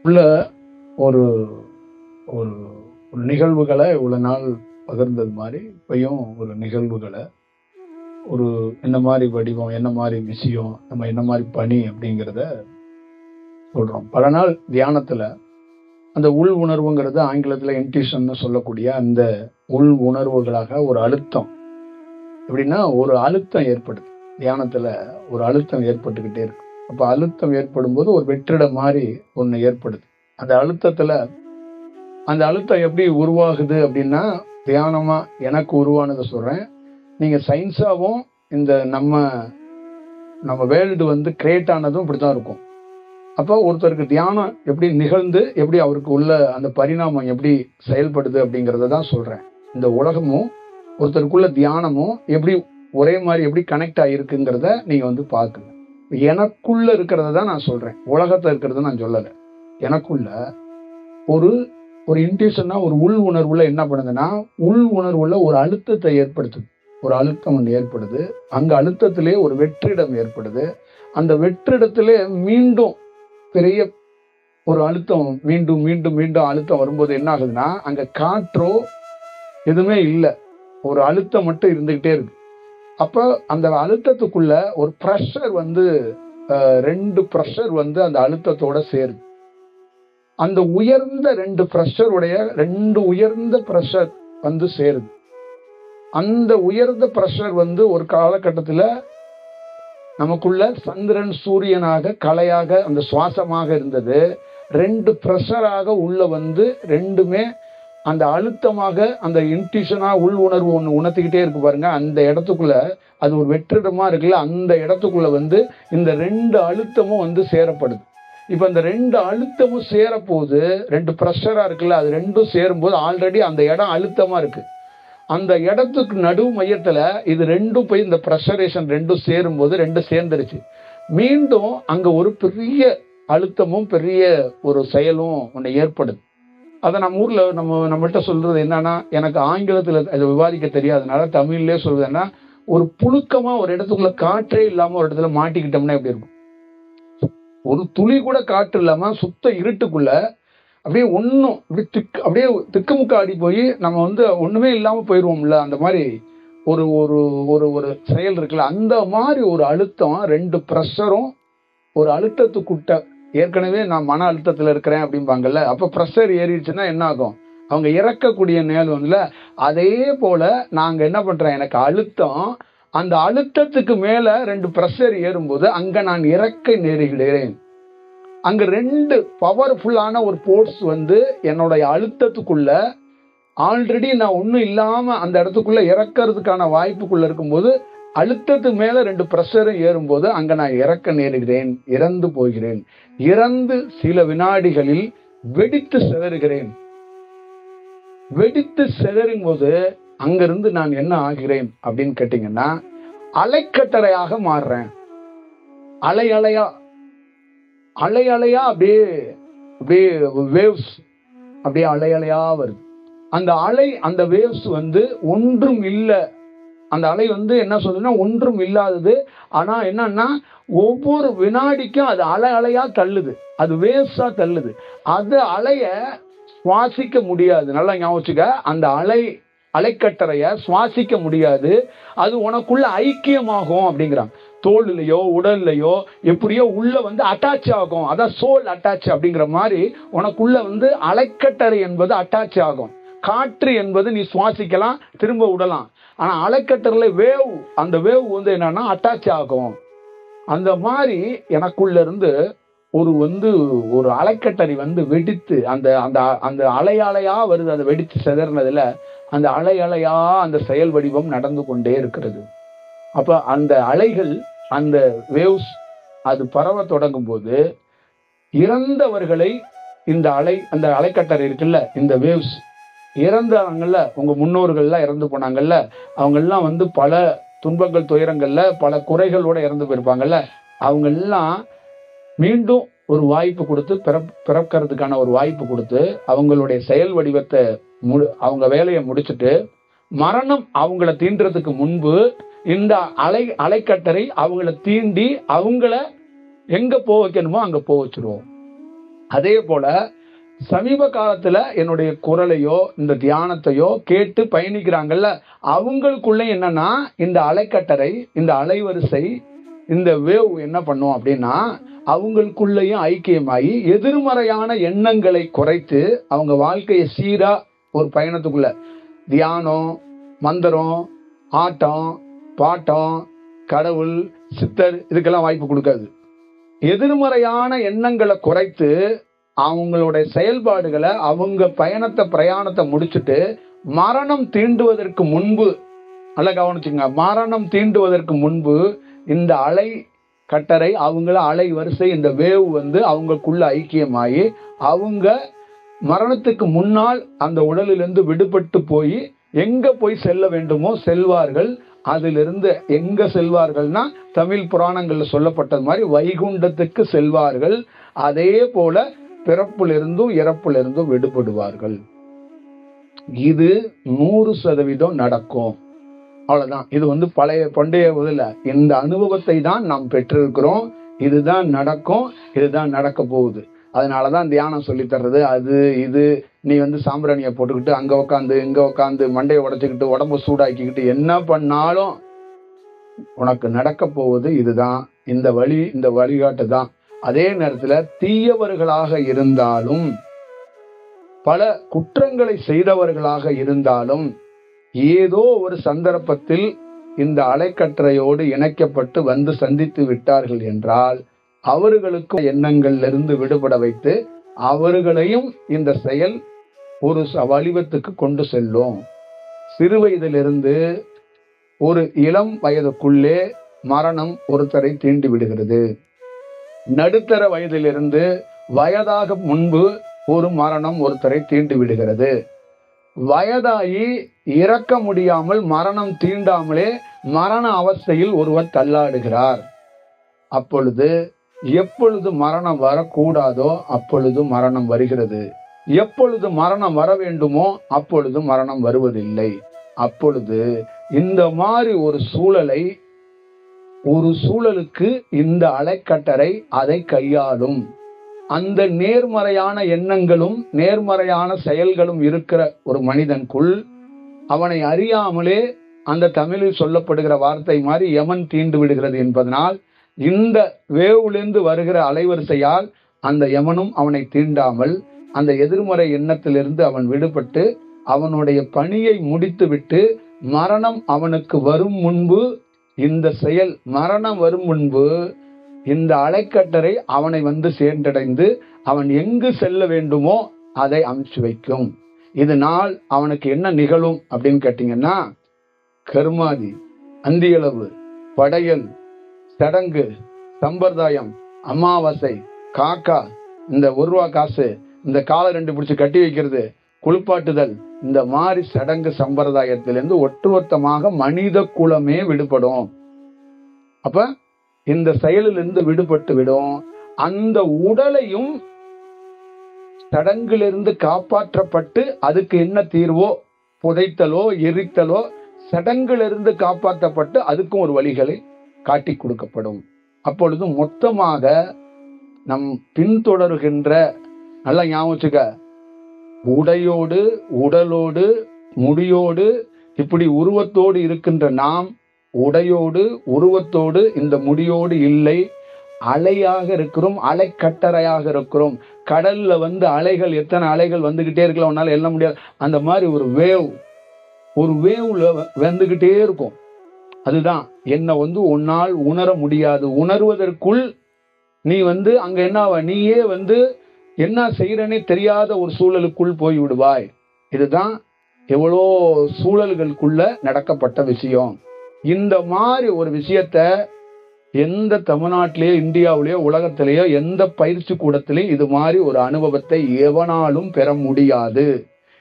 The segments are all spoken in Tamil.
உள்ள ஒரு ஒரு ஒரு நிகழ்வுகளை இவ்வளவு நாள் பகிர்ந்தது மாதிரி இப்பயும் ஒரு நிகழ்வுகளை ஒரு என்ன மாதிரி வடிவம், என்ன மாதிரி விஷயம், நம்ம என்ன மாதிரி பணி அப்படிங்கிறத சொல்றோம். பல நாள் தியானத்துல அந்த உள் உணர்வுங்கிறது ஆங்கிலத்துல இன்ட்யூஷன் சொல்லக்கூடிய அந்த உள் உணர்வுகளாக ஒரு அழுத்தம், எப்படின்னா ஒரு அழுத்தம் ஏற்படுது. தியானத்துல ஒரு அழுத்தம் ஏற்பட்டுக்கிட்டே இருக்கு. அப்ப அழுத்தம் ஏற்படும் போது ஒரு வெற்றிடம் மாதிரி ஒண்ணு ஏற்படுது. அந்த அழுத்தம் எப்படி உருவாகுது அப்படின்னா, தியானமா எனக்கு உருவானதை சொல்றேன். நீங்க சயின்ஸாவும் இந்த நம்ம வேர்ல்டு கிரியேட் ஆனதும் இப்படித்தான் இருக்கும். அப்போ ஒருத்தருக்கு தியானம் எப்படி நிகழ்ந்து எப்படி அவருக்கு உள்ள அந்த பரிணாமம் எப்படி செயல்படுது அப்படிங்கறத தான் சொல்றேன். இந்த உலகமும் ஒருத்தருக்குள்ள தியானமும் எப்படி ஒரே மாதிரி எப்படி கனெக்ட் ஆகிருக்குங்கிறத நீங்க பாக்குங்க. எனக்குள்ள இருக்கிறத தான் நான் சொல்றேன், உலகத்துல இருக்கிறத நான் சொல்லல. எனக்குள்ள ஒரு இன்ட்யூஷனா ஒரு உள் உணர்வுல என்ன பண்ணுதுன்னா, உள் உணர்வுல ஒரு அழுத்தத்தை ஏற்படுத்துது. ஒரு அழுத்தம் ஒன்று ஏற்படுது. அங்க அழுத்தத்திலே ஒரு வெற்றிடம் ஏற்படுது. அந்த வெற்றிடத்திலே மீண்டும் பெரிய ஒரு அழுத்தம் மீண்டும் மீண்டும் மீண்டும் அழுத்தம் வரும்போது என்ன ஆகுதுன்னா, அங்க காற்றோ எதுவுமே இல்லை, ஒரு அழுத்தம் மட்டும் இருந்துகிட்டே இருக்கு. அப்ப அந்த அழுத்தத்துக்குள்ள ஒரு ப்ரெஷர் ரெண்டு ப்ரெஷர் அந்த அழுத்தத்தோட சேருது. அந்த உயர்ந்த ரெண்டு உயர்ந்த ப்ரெஷர் சேருது. அந்த உயர்ந்த ப்ரெஷர் ஒரு காலகட்டத்துல நமக்குள்ள சந்திரன் சூரியனாக கலையாக அந்த சுவாசமாக இருந்தது. ரெண்டு ப்ரெஷராக உள்ள ரெண்டுமே அந்த அழுத்தமாக அந்த இன்ட்யூஷனா உள் உணர்வு ஒண்ணு உணர்த்திக்கிட்டே இருக்கு பாருங்க. அந்த இடத்துக்குள்ள அது ஒரு வெற்றிடமா இருக்குல்ல, அந்த இடத்துக்குள்ள இந்த ரெண்டு அழுத்தமும் சேரப்படுது. இப்ப இந்த ரெண்டு அழுத்தமும் சேரப்போது, ரெண்டு ப்ரெஷரா இருக்குல்ல, அது ரெண்டும் சேரும்போது ஆல்ரெடி அந்த இடம் அழுத்தமா இருக்கு. அந்த இடத்துக்கு நடு மையத்துல இது ரெண்டும் போய் இந்த ப்ரெஷரேஷன் ரெண்டும் சேரும்போது ரெண்டும் சேர்ந்துருச்சு. மீண்டும் அங்க ஒரு பெரிய அழுத்தமும் பெரிய ஒரு செயலும் ஒண்ணு ஏற்படுது. அதை நம்ம ஊர்ல நம்மகிட்ட சொல்றது என்னன்னா, எனக்கு ஆங்கிலத்துல அதை விவாதிக்க தெரியாதனால தமிழ்லயே சொல்றதுன்னா, ஒரு புழுக்கமா ஒரு இடத்துக்குள்ள காற்றே இல்லாம ஒரு இடத்துல மாட்டிக்கிட்டோம்னா எப்படி இருக்கும்? ஒரு துளி கூட காற்று இல்லாம சுத்த இருட்டுக்குள்ள அப்படியே அப்படியே திக்குமுக்காடி போய் நம்ம ஒண்ணுமே இல்லாம போயிருவோம்ல. அந்த மாதிரி ஒரு ஒரு ஒரு ஒரு செயல் இருக்குல்ல, அந்த மாதிரி ஒரு அழுத்தம், ரெண்டு ப்ரெஷரும் ஒரு அழுத்தத்துக்குட்ட. ஏற்கனவே நான் மன அழுத்தத்துல இருக்கிறேன் அப்படிம்பாங்கல்ல, அப்ப ப்ரெஷர் ஏறிடுச்சுன்னா என்ன ஆகும்? அவங்க இறக்கக்கூடிய நேரம் அதே போல நாங்க என்ன பண்றேன், எனக்கு அழுத்தம், அந்த அழுத்தத்துக்கு மேல ரெண்டு ப்ரெஷர் ஏறும்போது அங்க நான் இறக்க நேருகிறேன். அங்க ரெண்டு பவர்ஃபுல்லான ஒரு போர்ஸ் என்னுடைய அழுத்தத்துக்குள்ள ஆல்ரெடி நான் ஒண்ணும் இல்லாம அந்த இடத்துக்குள்ள இறக்கிறதுக்கான வாய்ப்புக்குள்ள இருக்கும்போது, அழுத்தத்துக்கு மேல ரெண்டு ப்ரெஷரும் ஏறும்போது அங்க நான் இறக்க நேருகிறேன், இறந்து போகிறேன். இறந்து சில வினாடிகளில் வெடித்து சிதறுகிறேன். வெடித்து சிதறும் போது அங்கிருந்து நான் என்ன ஆகிறேன் அப்படின்னு கேட்டீங்கன்னா, அலைக்கட்டளையாக மாறுறேன். அலை அலையா அப்படியே வேவ்ஸ் அப்படியே அலையா வருது. அந்த அலை, அந்த வேவ்ஸ் ஒன்றும் இல்லை. அந்த அலை என்ன சொல்லுதுன்னா, ஒன்றும் இல்லாதது. ஆனா என்னன்னா, ஒவ்வொரு வினாடிக்கும் அது அலையா தள்ளுது, அது வேவ்ஸா தள்ளுது. அது அலைய சுவாசிக்க முடியாது. நல்லா ஞாபகம் வச்சுக்க, அந்த அலைக்கட்டளைய சுவாசிக்க முடியாது. அது உனக்குள்ள ஐக்கியமாகும் அப்படிங்கிறாங்க. தோல்லையோ உடல்லையோ எப்படியோ உள்ள அட்டாச் ஆகும். அதான் சோல் அட்டாச் அப்படிங்கிற மாதிரி உனக்குள்ள அலைக்கட்டளை என்பது அட்டாச் ஆகும். காற்று என்பது நீ சுவாசிக்கலாம், திரும்ப விடலாம். ஆனா அலைக்கட்டளை வேவ், அந்த வேவ் என்னன்னா அட்டாச் ஆகும். அந்த மாதிரி எனக்குள்ள இருந்து ஒரு அலைக்கட்டளை வெடித்து அந்த அந்த அந்த அலையா வருது. அந்த வெடித்து சிதறினதுல அந்த அலையா அந்த செயல் வடிவம் நடந்து கொண்டே இருக்கிறது. அப்ப அந்த அலைகள், அந்த வேவ்ஸ் அது பரவ தொடங்கும் போது இறந்தவர்களை இந்த அந்த அலைக்கட்டளை இருக்குல்ல, இந்த வேவ்ஸ், இறந்தாங்கல்ல, உங்க முன்னோர்கள்லாம் இறந்து போனாங்கல்ல, அவங்க எல்லாம் பல துன்பங்கள் துயரங்கள்ல பல குறைகளோட இறந்து போயிருப்பாங்கல்ல, அவங்க எல்லாம் மீண்டும் ஒரு வாய்ப்பு கொடுத்து பிறக்கிறதுக்கான ஒரு வாய்ப்பு கொடுத்து அவங்களுடைய செயல் வடிவத்தை அவங்க வேலையை முடிச்சுட்டு, மரணம் அவங்கள தீண்டுறதுக்கு முன்பு இந்த அலைக்கட்டளை அவங்கள தீண்டி அவங்கள எங்க போக வைக்கணுமோ அங்க போக வச்சிருவோம். அதே போல சமீப காலத்துல என்னுடைய குரலையோ இந்த தியானத்தையோ கேட்டு பயணிக்கிறாங்கல்ல, அவங்களுக்குள்ள என்னன்னா இந்த அலைக்கட்டரை, இந்த அலைவரிசை, இந்த வேவ் என்ன பண்ணும் அப்படின்னா அவங்களுக்குள்ளேயும் ஐக்கியமாகி எதிர்மறையான எண்ணங்களை குறைத்து அவங்க வாழ்க்கையை சீரா ஒரு பயணத்துக்குள்ள தியானம், மந்திரம், ஆட்டம், பாட்டம், கடவுள், சித்தர் இதுக்கெல்லாம் வாய்ப்பு கொடுக்காது. எதிர்மறையான எண்ணங்களை குறைத்து அவங்களுடைய செயல்பாடுகளை அவங்க பிரயாணத்தை முடிச்சுட்டு மரணம் தீண்டுவதற்கு முன்பு, நல்ல கவனிச்சுங்க, மரணம் தீண்டுவதற்கு முன்பு இந்த அலை கட்டரை அவங்கள அலை வரிசை இந்த வேவ் அவங்களுக்குள்ள ஐக்கியமாகி அவங்க மரணத்துக்கு முன்னால் அந்த உடலிலிருந்து விடுபட்டு போய் எங்க போய் செல்ல வேண்டுமோ செல்வார்கள். அதிலிருந்து எங்க செல்வார்கள்னா தமிழ் புராணங்கள்ல சொல்லப்பட்டது மாதிரி வைகுண்டத்துக்கு செல்வார்கள். அதே போல பிறப்பிலிருந்தும் இறப்பிலிருந்தும் விடுபடுவார்கள். இது 100% நடக்கும். அவ்வளவுதான். இது பண்டைய முதல்ல இந்த அனுபவத்தை தான் நாம் பெற்றிருக்கிறோம். இதுதான் நடக்கும், இதுதான் நடக்க போகுது. அதனாலதான் தியானம் சொல்லி தர்றது. அது இது நீ சாம்பிராணியை போட்டுக்கிட்டு அங்க உட்காந்து இங்க உட்காந்து மண்டையை உடைச்சுக்கிட்டு உடம்பு சூடாக்கிக்கிட்டு என்ன பண்ணாலும் உனக்கு நடக்க போவது இதுதான். இந்த வழிகாட்டு தான். அதே நேரத்துல தீயவர்களாக இருந்தாலும், பல குற்றங்களை செய்தவர்களாக இருந்தாலும், ஏதோ ஒரு சந்தர்ப்பத்தில் இந்த அலைக்கற்றையோடு இணைக்கப்பட்டு சந்தித்து விட்டார்கள் என்றால் அவர்களுக்கு எண்ணங்களிலிருந்து விடுபட வைத்து அவர்களையும் இந்த செயல் ஒரு வடிவத்துக்கு கொண்டு செல்லும். சிறு வயதிலிருந்து ஒரு இளம் வயதுக்குள்ளே மரணம் ஒருத்தரை தீண்டி விடுகிறது. நடுத்தர வயதிலிருந்து வயதாக முன்பு ஒரு மரணம் ஒருத்தரை தீண்டி விடுகிறது. வயதாகி இறக்க முடியாமல் மரணம் தீண்டாமலே மரண அவஸ்தையில் ஒருவர் தள்ளாடுகிறார். அப்பொழுது எப்பொழுது மரணம் வரக்கூடாதோ அப்பொழுது மரணம் வருகிறது. எப்பொழுது மரணம் வர வேண்டுமோ அப்பொழுது மரணம் வருவதில்லை. அப்பொழுது இந்த மாதிரி ஒரு சூழலுக்கு இந்த அலைக்கட்டரை அதை கையாளும். அந்த நேர்மறையான எண்ணங்களும் நேர்மறையான செயல்களும் இருக்கிற ஒரு மனிதனுக்குள் அவனை அறியாமலே அந்த தமிழில் சொல்லப்படுகிற வார்த்தை மாதிரி யமன் தீண்டு விடுகிறது என்பதனால் இந்த வேவிலிருந்து வருகிற அலைவரிசையால் அந்த யமனும் அவனை தீண்டாமல் அந்த எதிர்மறை எண்ணத்திலிருந்து அவன் விடுபட்டு அவனுடைய பணியை முடித்துவிட்டு மரணம் அவனுக்கு வரும் முன்பு மரணம் வரும் முன்பு இந்த அலைக்கட்டரை அவனை சேர்ந்தடைந்து அவன் எங்கு செல்ல வேண்டுமோ அதை அமைச்சு வைக்கும். இதனால் அவனுக்கு என்ன நிகழும் அப்படின்னு கேட்டீங்கன்னா, கர்மாதி, அந்தியளவு, படையல், சடங்கு, சம்பிரதாயம், அமாவாசை, காக்கா, இந்த 1 ரூபா காசு, இந்த காலை 2 பிடிச்சு கட்டி வைக்கிறது, குளிப்பாட்டுதல், இந்த மாதிரி சடங்கு சம்பிரதாயத்திலிருந்து ஒட்டுமொத்தமாக மனித குலமே விடுபடும். அப்ப இந்த செயலிலிருந்து விடுபட்டு விடும். அந்த உடலையும் சடங்கிலிருந்து காப்பாற்றப்பட்டு அதுக்கு என்ன தீர்வோ, புதைத்தலோ எரித்தலோ, சடங்கிலிருந்து காப்பாற்றப்பட்டு அதுக்கும் ஒரு வழிகளை காட்டி கொடுக்கப்படும். அப்பொழுது மொத்தமாக நம் பின்தொடர்கின்ற, நல்லா ஞாபகம் வச்சுக்க, உடையோடு உடலோடு முடியோடு இப்படி உருவத்தோடு இருக்கின்ற நாம் உடையோடு உருவத்தோடு இந்த முடியோடு இல்லை, அலையாக இருக்கிறோம், அலைக்கட்டரையாக இருக்கிறோம். கடல்ல அலைகள், எத்தனை அலைகள் வந்துகிட்டே இருக்கலாம், உன்னால எல்லாம் முடியாது. அந்த மாதிரி ஒரு வேவ்ல வந்துகிட்டே இருக்கும். அதுதான் என்ன உன்னால் உணர முடியாது. உணர்வதற்குள் நீ அங்க என்ன நீயே என்ன செய்யறனே தெரியாத ஒரு சூழலுக்குள் போய் விடுவாய். இதுதான் எவ்வளோ சூழல்களுக்குள்ள நடக்கப்பட்ட விஷயம். இந்த மாதிரி ஒரு விஷயத்த எந்த தமிழ்நாட்டிலேயோ இந்தியாவிலேயோ உலகத்திலேயோ எந்த பயிற்சி கூடத்திலேயும் இது மாதிரி ஒரு அனுபவத்தை எவனாலும் பெற முடியாது.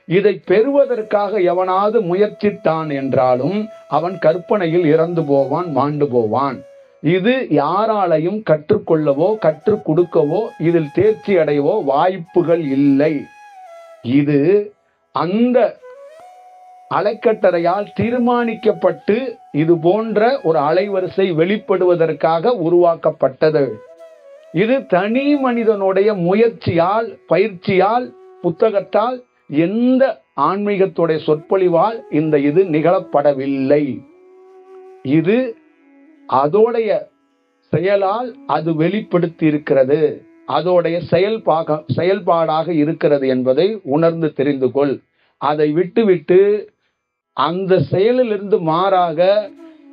இதை பெறுவதற்காக எவனாவது முயற்சித்தான் என்றாலும் அவன் கற்பனையில் இறந்து போவான், மாண்டு போவான். இது யாராலையும் கற்றுக்கொள்ளவோ கற்றுக் கொடுக்கவோ இதில் தேர்ச்சி அடையவோ வாய்ப்புகள் இல்லை. இது அந்த அலைக்கட்டரையால் தீர்மானிக்கப்பட்டு இது போன்ற ஒரு அலைவரிசை வெளிப்படுவதற்காக உருவாக்கப்பட்டது. இது தனி மனிதனுடைய முயற்சியால், பயிற்சியால், புத்தகத்தால், எந்த ஆன்மீகத்துடைய சொற்பொழிவால் இது நிகழப்படவில்லை. இது அதோடைய செயலால் அது வெளிப்படுத்தி இருக்கிறது, அதோடைய செயல்பாடாக இருக்கிறது என்பதை உணர்ந்து தெரிந்து கொள். அதை விட்டுவிட்டு அந்த செயலிலிருந்து மாறாக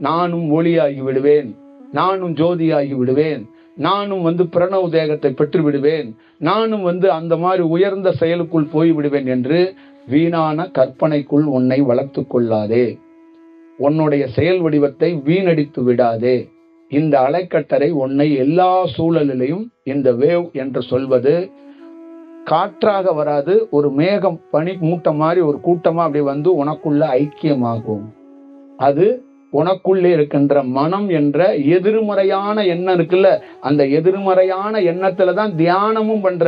நானும் ஒளியாகி விடுவேன், நானும் ஜோதியாகி விடுவேன், நானும் பிரணவ தேகத்தை பெற்று விடுவேன், நானும் அந்த மாதிரி உயர்ந்த செயலுக்குள் போய் விடுவேன் என்று வீணான கற்பனைக்குள் உன்னை வளர்த்து கொள்ளாதே. உன்னுடைய செயல் வடிவத்தை வீணடித்து விடாதே. இந்த அலைக்கட்டரை உன்னை எல்லா சூழலிலையும், இந்த வேவ் என்று சொல்வது காற்றாக வராது, ஒரு மேகம் பனி மூட்டம் மாதிரி ஒரு கூட்டமா அப்படி உனக்குள்ள ஐக்கியமாகும். அது உனக்குள்ளே இருக்கின்ற மனம் என்ற எதிர்மறையான எண்ணம் இருக்குல்ல, அந்த எதிர்மறையான எண்ணத்துலதான் தியானமும் பண்ற.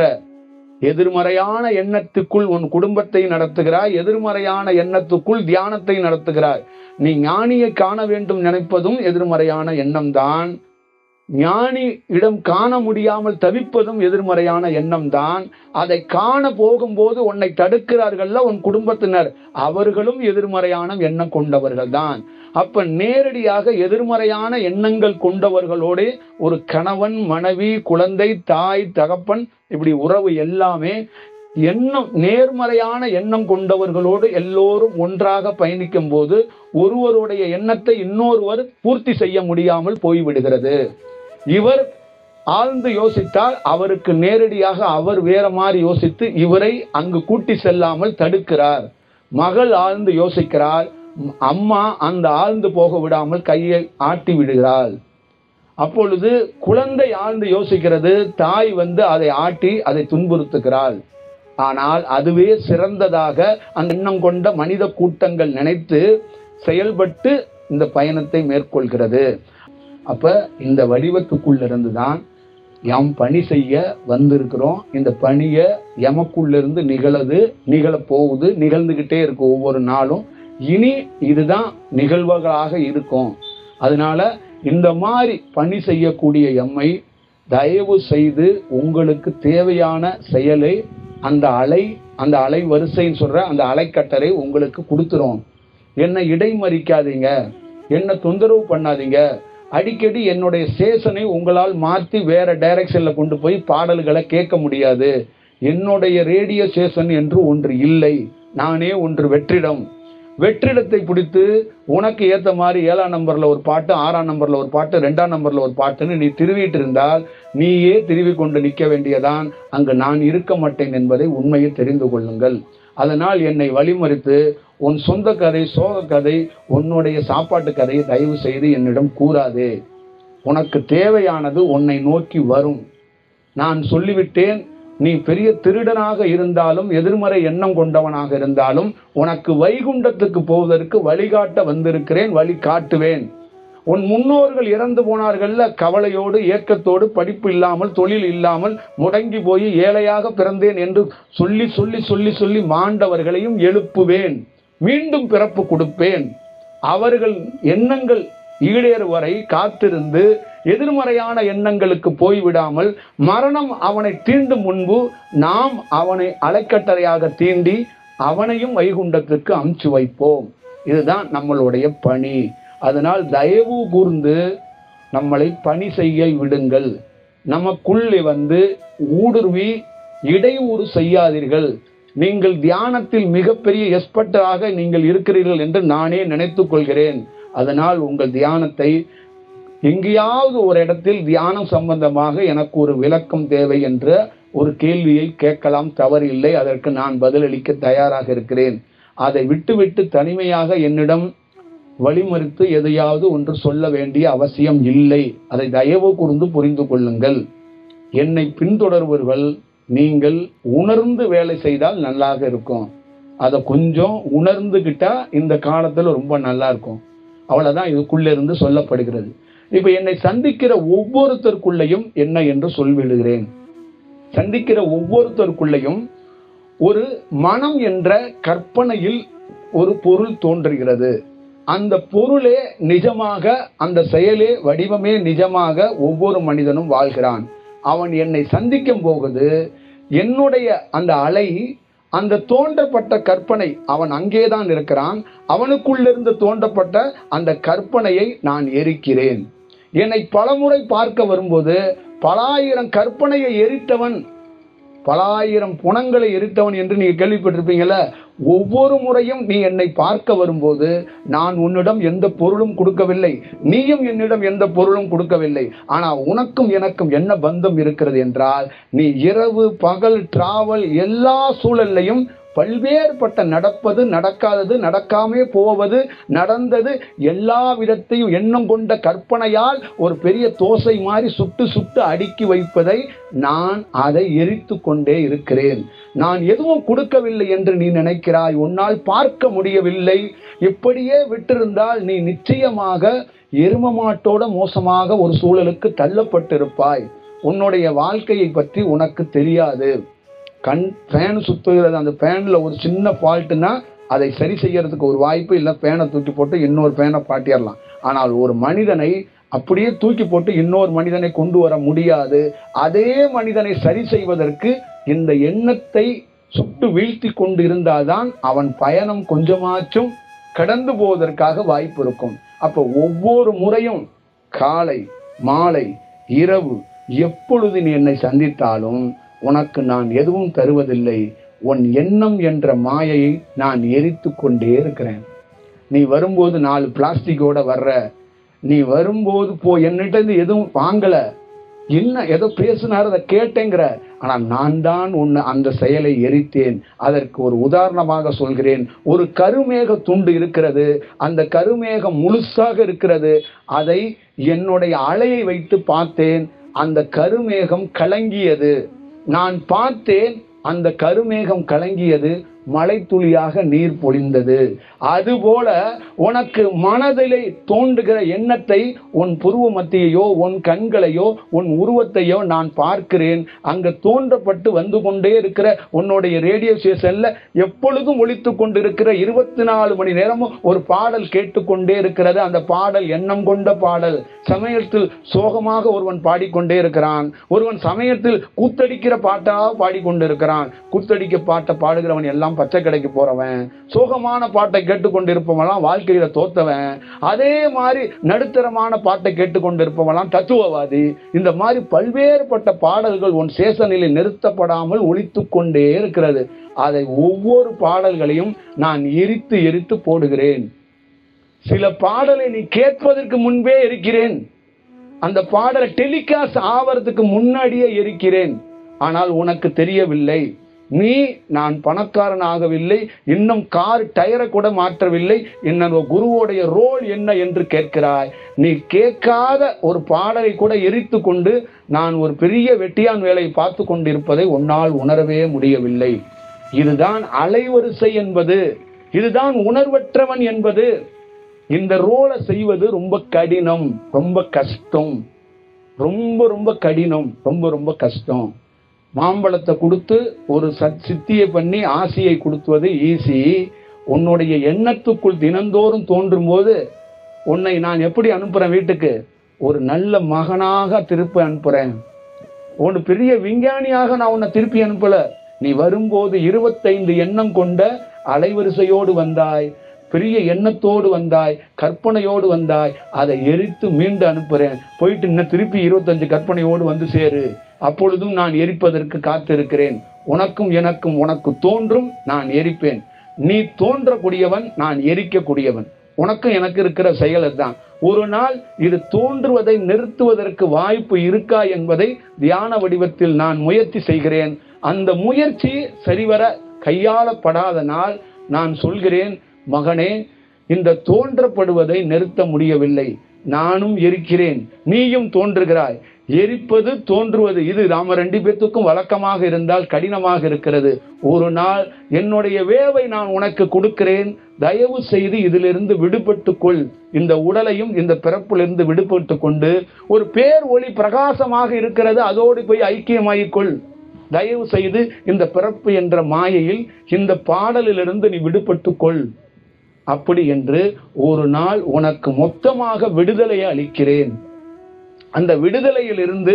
எதிர்மறையான எண்ணத்துக்குள் உன் குடும்பத்தை நடத்துகிறாய், எதிர்மறையான எண்ணத்துக்குள் தியானத்தை நடத்துகிறாய். நீ ஞானியை காண வேண்டும் நினைப்பதும் எதிர்மறையான எண்ணம் தான். ஞானி இடம் காண முடியாமல் தவிப்பதும் எதிர்மறையான எண்ணம் தான். அதை காண போகும்போது உன்னை தடுக்கிறார்கள் உன் குடும்பத்தினர், அவர்களும் எதிர்மறையான எண்ணம் கொண்டவர்கள் தான். அப்ப நேரடியாக எதிர்மறையான எண்ணங்கள் கொண்டவர்களோடு ஒரு கணவன், மனைவி, குழந்தை, தாய், தகப்பன், இப்படி உறவு எல்லாமே எண்ணம் நேர்மறையான எண்ணம் கொண்டவர்களோடு எல்லோரும் ஒன்றாக பயணிக்கும் போது ஒருவருடைய எண்ணத்தை இன்னொருவர் பூர்த்தி செய்ய முடியாமல் போய்விடுகிறது. இவர் ஆழ்ந்து யோசித்தால் அவருக்கு நேரடியாக அவர் வேற மாதிரி யோசித்து இவரை அங்கு கூட்டி செல்லாமல் தடுக்கிறார். மகள் ஆழ்ந்து யோசிக்கிறாள், அம்மா அந்த ஆழ்ந்து போக விடாமல் கையை ஆட்டி விடுகிறாள். அப்பொழுது குழந்தை ஆழ்ந்து யோசிக்கிறது, தாய் அதை ஆட்டி அதை துன்புறுத்துகிறாள். ஆனால் அதுவே சிறந்ததாக அந்த எண்ணம் கொண்ட மனித கூட்டங்கள் நினைத்து செயல்பட்டு இந்த பயணத்தை மேற்கொள்கிறது. அப்ப இந்த வடிவத்துக்குள்ள இருந்துதான் எம் பணி செய்ய வந்திருக்கிறோம். இந்த பணியை எமக்குள்ள இருந்து நிகழ போகுது, நிகழ்ந்துகிட்டே இருக்கு ஒவ்வொரு நாளும். இனி இதுதான் நிகழ்வுகளாக இருக்கும். அதனால இந்த மாதிரி பணி செய்யக்கூடிய எம்மை தயவு செய்து உங்களுக்கு தேவையான செயலை அந்த அலை வரிசைன்னு சொல்ற அந்த அலைக்கட்டரை உங்களுக்கு கொடுத்துரும். என்னை இடைமறிக்காதீங்க, என்ன தொந்தரவு பண்ணாதீங்க. அடிக்கடி என்னுடைய ஸ்டேஷனை உங்களால் மாற்றி வேற டைரக்ஷன்ல கொண்டு போய் பாடல்களை கேட்க முடியாது. என்னுடைய ரேடியோ ஸ்டேஷன் என்று ஒன்று இல்லை, நானே ஒன்று வெற்றிடத்தை பிடித்து உனக்கு ஏத்த மாதிரி 7ஆம் நம்பர்ல ஒரு பாட்டு, 6ஆம் நம்பர்ல ஒரு பாட்டு, 2ஆம் நம்பர்ல ஒரு பாட்டுன்னு நீ திருவிட்டு இருந்தால் நீயே திருவி கொண்டு நிற்க வேண்டியதான். அங்கு நான் இருக்க மாட்டேன் என்பதை உண்மையை தெரிந்து கொள்ளுங்கள். அதனால் என்னை வழிமறித்து உன் சொந்த கதை, சோக கதை, உன்னுடைய சாப்பாட்டு கதையை தயவு செய்து என்னிடம் கூறாதே. உனக்கு தேவையானது உன்னை நோக்கி வரும். நான் சொல்லிவிட்டேன், நீ பெரிய திருடனாக இருந்தாலும் எதிர்மறை எண்ணம் கொண்டவனாக இருந்தாலும் உனக்கு வைகுண்டத்துக்கு போவதற்கு வழிகாட்ட வந்திருக்கிறேன், வழி காட்டுவேன். உன் முன்னோர்கள் இறந்து போனார்கள்ல, கவலையோடு ஏக்கத்தோடு படிப்பு இல்லாமல் தொழில் இல்லாமல் முடங்கி போய் ஏழையாக பிறந்தேன் என்று சொல்லி சொல்லி சொல்லி சொல்லி மாண்டவர்களையும் எழுப்புவேன், மீண்டும் பிறப்பு கொடுப்பேன். அவர்கள் எண்ணங்கள் ஈடேறு வரை காத்திருந்து எதிர்மறையான எண்ணங்களுக்கு போய்விடாமல் மரணம் அவனை தீண்டும் முன்பு நாம் அவனை அலைக்கட்டறையாக தீண்டி அவனையும் வைகுண்டத்திற்கு அமுச்சு வைப்போம். இதுதான் நம்மளுடைய பணி. அதனால் தயவு கூர்ந்து நம்மளை பணி செய்ய விடுங்கள். நமக்குள்ளே ஊடுருவி இடையூறு செய்யாதீர்கள். நீங்கள் தியானத்தில் மிகப்பெரிய எக்ஸ்பர்ட்டாக நீங்கள் இருக்கிறீர்கள் என்று நானே நினைத்துக் கொள்கிறேன். அதனால் உங்கள் தியானத்தை எங்கேயாவது ஒரு இடத்தில் தியானம் சம்பந்தமாக எனக்கு ஒரு விளக்கம் தேவை என்ற ஒரு கேள்வியை கேட்கலாம், தவறு இல்லை. அதற்கு நான் பதிலளிக்க தயாராக இருக்கிறேன். அதை விட்டுவிட்டு தனிமையாக என்னிடம் வழிமறித்து எதையாவது ஒன்று சொல்ல வேண்டிய அவசியம் இல்லை. அதை தயவு கூர்ந்து புரிந்து கொள்ளுங்கள். என்னை பின்தொடர்பவர்கள் நீங்கள் உணர்ந்து வேலை செய்தால் நல்லாக இருக்கும். அதை கொஞ்சம் உணர்ந்துகிட்டா இந்த காலத்துல ரொம்ப நல்லா இருக்கும். அவ்வளவுதான் இதுக்குள்ள இருந்து சொல்லப்படுகிறது. இப்ப என்னை சந்திக்கிற ஒவ்வொருத்தருக்குள்ளையும் என்ன என்று சொல்லிவிடுகிறேன். சந்திக்கிற ஒவ்வொருத்தருக்குள்ளையும் ஒரு மனம் என்ற கற்பனையில் ஒரு பொருள் தோன்றுகிறது. அந்த பொருளே நிஜமாக, அந்த செயலே வடிவமே நிஜமாக ஒவ்வொரு மனிதனும் வாழ்கிறான். அவன் என்னை சந்திக்கும் போகுது என்னுடைய அந்த அலை, அந்த தோன்றப்பட்ட கற்பனை, அவன் அங்கேதான் இருக்கிறான், அவனுக்குள்ளிருந்து தோன்றப்பட்ட அந்த கற்பனையை நான் எரிக்கிறேன். என்னை பலமுறை பார்க்க வரும்போது பல ஆயிரம் கற்பனையை எரித்தவன், பல ஆயிரம் புணங்களை எரித்தவன் என்று நீங்க கேள்விப்பட்டிருப்பீங்கல்ல. ஒவ்வொரு முறையும் நீ என்னை பார்க்க வரும்போது நான் உன்னிடம் எந்த பொருளும் கொடுக்கவில்லை, நீயும் என்னிடம் எந்த பொருளும் கொடுக்கவில்லை. ஆனா உனக்கும் எனக்கும் என்ன பந்தம் இருக்கிறது என்றால், நீ இரவு பகல் டிராவல் எல்லா சூழல்லையும் பல்வேறுபட்ட நடப்பது, நடக்காதது, நடக்காமே போவது, நடந்தது, எல்லா விதத்தையும் எண்ணம் கொண்ட கற்பனையால் ஒரு பெரிய தோசை மாதிரி சுட்டு சுட்டு அடுக்கி வைப்பதை நான் அதை எரித்து கொண்டே இருக்கிறேன். நான் எதுவும் கொடுக்கவில்லை என்று நீ நினைக்கிறாய், உன்னால் பார்க்க முடியவில்லை. இப்படியே விட்டிருந்தால் நீ நிச்சயமாக எரும மாட்டோட மோசமாக ஒரு சூழலுக்கு தள்ளப்பட்டிருப்பாய். உன்னுடைய வாழ்க்கையை பற்றி உனக்கு தெரியாது. ஃபேன் சுத்துகிறது, அந்த ஃபேன்ல ஒரு சின்ன ஃபால்ட்னா அதை சரி செய்யறதுக்கு ஒரு வாய்ப்பு இல்லை, ஃபேனை தூக்கி போட்டு இன்னொரு ஃபேனை பாட்டிடலாம். ஆனால் ஒரு மனிதனை அப்படியே தூக்கி போட்டு இன்னொரு மனிதனை கொண்டு வர முடியாது. அதே மனிதனை சரி செய்வதற்கு இந்த எண்ணத்தை சுட்டு வீழ்த்தி கொண்டு இருந்தால்தான் அவன் பயணம் கொஞ்சமாச்சும் கடந்து போவதற்காக வாய்ப்பு இருக்கும். அப்போ ஒவ்வொரு முறையும் காலை மாலை இரவு எப்பொழுது நீ என்னை சந்தித்தாலும் உனக்கு நான் எதுவும் தருவதில்லை. உன் எண்ணம் என்ற மாயையை நான் எரித்து கொண்டே இருக்கிறேன். நீ வரும்போது 4 பிளாஸ்டிக்கோட வர்ற, நீ வரும்போது என்னிட்ட எதுவும் வாங்கல, என்ன ஏதோ பேசினார் அதை கேட்டேங்கிற. ஆனா நான் தான் உன்னை அந்த செயலை எரித்தேன். அதற்கு ஒரு உதாரணமாக சொல்கிறேன். ஒரு கருமேக துண்டு இருக்கிறது, அந்த கருமேகம் முழுசாக இருக்கிறது. அதை என்னுடைய அலையை வைத்து பார்த்தேன், அந்த கருமேகம் கலங்கியது. நான் பார்த்தேன், அந்த கருமேகம் கலங்கியது, மழை துளியாக நீர் பொழிந்தது. அதுபோல உனக்கு மனதிலே தோன்றுகிற எண்ணத்தை, உன் புருவ மத்தியையோ உன் கண்களையோ உன் உருவத்தையோ நான் பார்க்கிறேன். அங்க தோன்றப்பட்டு வந்து கொண்டே இருக்கிற உன்னுடைய ரேடியோ ஸ்டேஷன்ல எப்பொழுதும் ஒலித்து கொண்டிருக்கிற 24 மணி நேரமும் ஒரு பாடல் கேட்டுக்கொண்டே இருக்கிறது. அந்த பாடல் எண்ணம் கொண்ட பாடல். சமயத்தில் சோகமாக ஒருவன் பாடிக்கொண்டே இருக்கிறான், ஒருவன் சமயத்தில் கூத்தடிக்கிற பாட்டாக பாடிக்கொண்டிருக்கிறான். கூத்தடிக்க பாட்டை பாடுகிறவன் எல்லாம் பச்சை கடைக்கு போறவன், சோகமான பாட்டை கேட்டுக்கொண்டிருப்பவெல்லாம் வாழ்க்கையில தோத்தவன், அதே மாதிரி நடுத்தரமான பாட்டை கேட்டுக்கொண்டிருப்பவெல்லாம் தத்துவவாதி. இந்த மாதிரி பல்வேறுபட்ட பாடல்கள் உன் சேசனிலே நிறுத்தப்படாமல் ஒலித்து கொண்டே இருக்கிறது. அதை ஒவ்வொரு பாடல்களையும் நான் எரித்து எரித்து போடுகிறேன். சில பாடலை நீ கேட்பதற்கு முன்பே எரிக்கிறேன், அந்த பாடலை டெலிகாஸ்ட் ஆவறதுக்கு முன்னாடியே எரிக்கிறேன். ஆனால் உனக்கு தெரியவில்லை. நீ நான் பணக்காரன் ஆகவில்லை, இன்னும் கார் டயரை கூட மாற்றவில்லை, இன்னும் குருவோடைய ரோல் என்ன என்று கேட்கிறாய். நீ கேட்காத ஒரு பாடலை கூட எரித்து கொண்டு நான் ஒரு பெரிய வெட்டியான் வேலை பார்த்து கொண்டிருப்பதை உன்னால் உணரவே முடியவில்லை. இதுதான் அலைவரிசை என்பது, இதுதான் உணர்வற்றவன் என்பது. இந்த ரோலை செய்வது ரொம்ப கடினம், ரொம்ப கஷ்டம், ரொம்ப ரொம்ப கடினம், ரொம்ப ரொம்ப கஷ்டம். மாம்பழத்தை கொடுத்து ஒரு சித்தியை பண்ணி ஆசையை கொடுத்துவது ஈஸி. உன்னுடைய எண்ணத்துக்குள் தினந்தோறும் தோன்றும் போது உன்னை நான் எப்படி அனுப்புறேன் வீட்டுக்கு? ஒரு நல்ல மகனாக திருப்பி அனுப்புறேன். ஒரு பெரிய விஞ்ஞானியாக நான் உன்னை திருப்பி அனுப்பல. நீ வரும்போது 25 எண்ணம் கொண்ட அலைவரிசையோடு வந்தாய், பெரிய எண்ணத்தோடு வந்தாய், கற்பனையோடு வந்தாய். அதை எரித்து மீண்டு அனுப்புறேன். போயிட்டு இன்னும் திருப்பி 25 கற்பனையோடு வந்து சேரு. அப்பொழுதும் நான் எரிப்பதற்கு காத்திருக்கிறேன். உனக்கும் எனக்கும் உனக்கு தோன்றும், நான் எரிப்பேன். நீ தோன்றக்கூடியவன், நான் எரிக்கக்கூடியவன். உனக்கும் எனக்கு இருக்கிற செயல் தான். ஒரு நாள் இது தோன்றுவதை நிறுத்துவதற்கு வாய்ப்பு இருக்கா என்பதை தியான வடிவத்தில் நான் முயற்சி செய்கிறேன். அந்த முயற்சி சரிவர கையாளப்படாத நாள் நான் சொல்கிறேன், மகனே, இந்த தோன்றப்படுவதை நிறுத்த முடியவில்லை. நானும் எரிக்கிறேன், நீயும் தோன்றுகிறாய். எரிப்பது தோன்றுவது இது நாம 2 பேத்துக்கும் வழக்கமாக இருந்தால் கடினமாக இருக்கிறது. ஒரு நாள் என்னுடைய வேவை நான் உனக்கு கொடுக்கிறேன், தயவு செய்து இதிலிருந்து விடுபட்டு கொள். இந்த உடலையும் இந்த பிறப்பிலிருந்து விடுபட்டு கொண்டு ஒரு பேர் ஒளி பிரகாசமாக இருக்கிறது, அதோடு போய் ஐக்கியமாயிக்கொள். தயவு செய்து இந்த பிறப்பு என்ற மாயையில் இந்த பாடலிலிருந்து நீ விடுபட்டு கொள். அப்படி என்று ஒரு நாள் உனக்கு மொத்தமாக விடுதலையை அளிக்கிறேன். அந்த விடுதலையில் இருந்து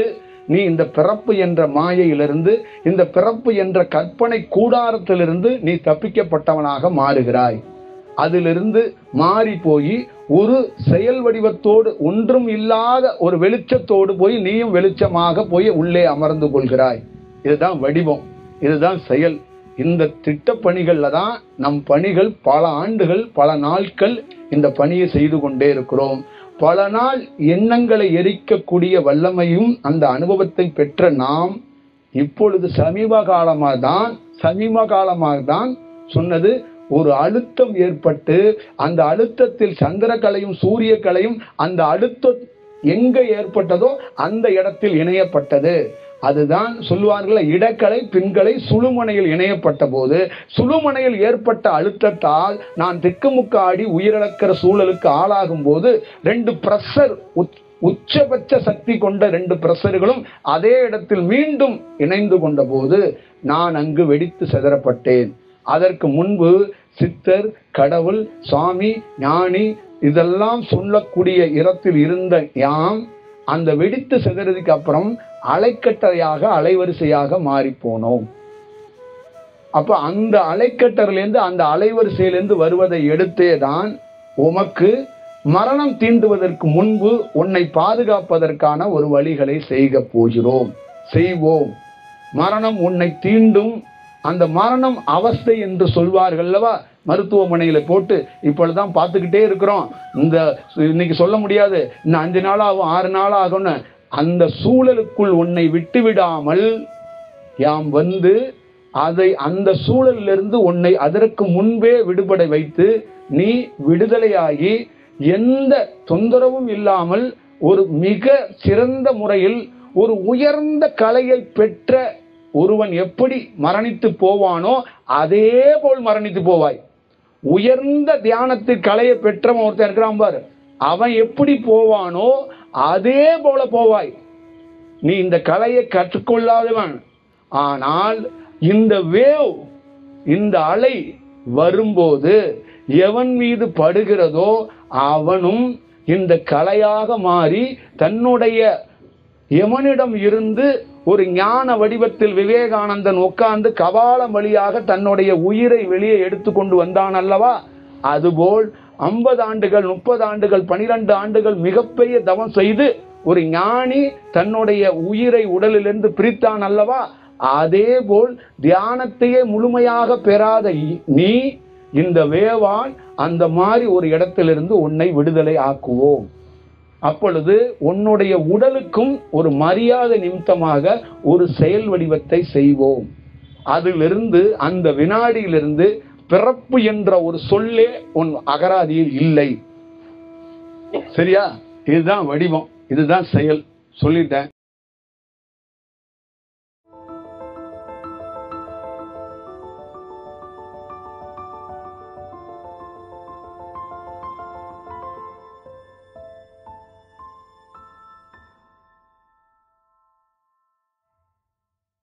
நீ இந்த பிறப்பு என்ற மாயையிலிருந்து, இந்த பிறப்பு என்ற கற்பனை கூடாரத்திலிருந்து நீ தப்பிக்கப்பட்டவனாக மாறுகிறாய். அதிலிருந்து மாறி போய் ஒரு செயல் வடிவத்தோடு, ஒன்றும் இல்லாத ஒரு வெளிச்சத்தோடு போய் நீயும் வெளிச்சமாக போய் உள்ளே அமர்ந்து கொள்கிறாய். இதுதான் வடிவம், இதுதான் செயல். இந்த திட்ட பணிகள்ல தான் நம் பணிகள். பல ஆண்டுகள், பல நாட்கள் இந்த பணியை செய்து கொண்டே இருக்கிறோம். பல நாள் எண்ணங்களை எரிக்கக்கூடிய வல்லமையும் அந்த அனுபவத்தை பெற்ற நாம் இப்பொழுது சமீப காலமாக தான் சொன்னது, ஒரு அழுத்தம் ஏற்பட்டு அந்த அழுத்தத்தில் சந்திரக்கலையும் சூரிய கலையும் அந்த அழுத்தம் எங்க ஏற்பட்டதோ அந்த இடத்தில் இணையப்பட்டது. அதுதான் சொல்லுவார்கள், இடக்கலை பின்கலை சுழுமனையில் இணையப்பட்ட போது, சுழுமனையில் ஏற்பட்ட அழுத்தத்தால் நான் திக்குமுக்காடி உயிரிழக்கிற சூழலுக்கு ஆளாகும் போது 2 பிரஷர், உச்சபட்ச சக்தி கொண்ட 2 பிரஷர்களும் அதே இடத்தில் மீண்டும் இணைந்து கொண்ட போது நான் அங்கு வெடித்து சிதறப்பட்டேன். அதற்கு முன்பு சித்தர், கடவுள், சாமி, ஞானி இதெல்லாம் சொல்லக்கூடிய இடத்தில் இருந்த யாம் அந்த வெடித்து சிதறதுக்கு அப்புறம் அலைக்கட்டையாக, அலைவரிசையாக மாறி போனோம். அப்ப அந்த அலைக்கட்டரிலிருந்து, அந்த அலைவரிசையிலிருந்து வருவதை எடுத்தே தான் உமக்கு மரணம் தீண்டுவதற்கு முன்பு உன்னை பாதுகாப்பதற்கான ஒரு வழிகளை செய்வோம். மரணம் உன்னை தீண்டும். அந்த மரணம் அவஸ்தை என்று சொல்வார்கள் அல்லவா, மருத்துவமனையில போட்டு இப்பொழுதுதான் பார்த்துக்கிட்டே இருக்கிறோம். இன்னைக்கு சொல்ல முடியாது, இன்னும் 5 நாள் ஆகும், 6 நாள் ஆகும்னு. அந்த சூழலுக்குள் உன்னை விட்டு விடாமல் யாம் வந்து அந்த சூழலிலிருந்து உன்னை அதற்கு முன்பே விடுபட வைத்து நீ விடுதலையாகி எந்த தொந்தரவும் இல்லாமல் ஒரு மிக சிறந்த முறையில் ஒரு உயர்ந்த கலையை பெற்ற ஒருவன் எப்படி மரணித்து போவானோ அதே போல் மரணித்து போவாய். உயர்ந்த தியானத்தில் கலையை பெற்றவன் ஒருத்தன் இருக்கிறான் பாரு, அவன் எப்படி போவானோ அதே போல போவாய். நீ இந்த கலையை கற்றுக்கொள்ளாதவன். ஆனால் இந்த வேவ், இந்த அலை வரும்போது எவன் மீது படுகிறதோ அவனும் இந்த கலையாக மாறி தன்னுடைய எவனிடம் இருந்து ஒரு ஞான வடிவத்தில் விவேகானந்தன் உட்கார்ந்து கபாலம் வழியாக தன்னுடைய உயிரை வெளியே எடுத்துக்கொண்டு வந்தான் அல்லவா, அதுபோல் 50 ஆண்டுகள், 30 ஆண்டுகள், 12 ஆண்டுகள் மிகப்பெரிய தவம் செய்து ஒரு ஞானி தன்னுடைய உயிரை உடலிலிருந்து பிரித்தான் அல்லவா, அதே போல் தியானத்தையே முழுமையாக பெறாத நீ இந்த வேவால் அந்த மாதிரி ஒரு இடத்திலிருந்து உன்னை விடுதலை ஆக்குவோம். அப்பொழுது உன்னுடைய உடலுக்கும் ஒரு மரியாதை நிமித்தமாக ஒரு செயல் வடிவத்தை செய்வோம். அதிலிருந்து, அந்த வினாடியிலிருந்து பிறப்பு என்ற ஒரு சொல்லே உன் அகராதியில் இல்லை. சரியா? இதுதான் வடிவம், இதுதான் செயல். சொல்லிட்டேன்.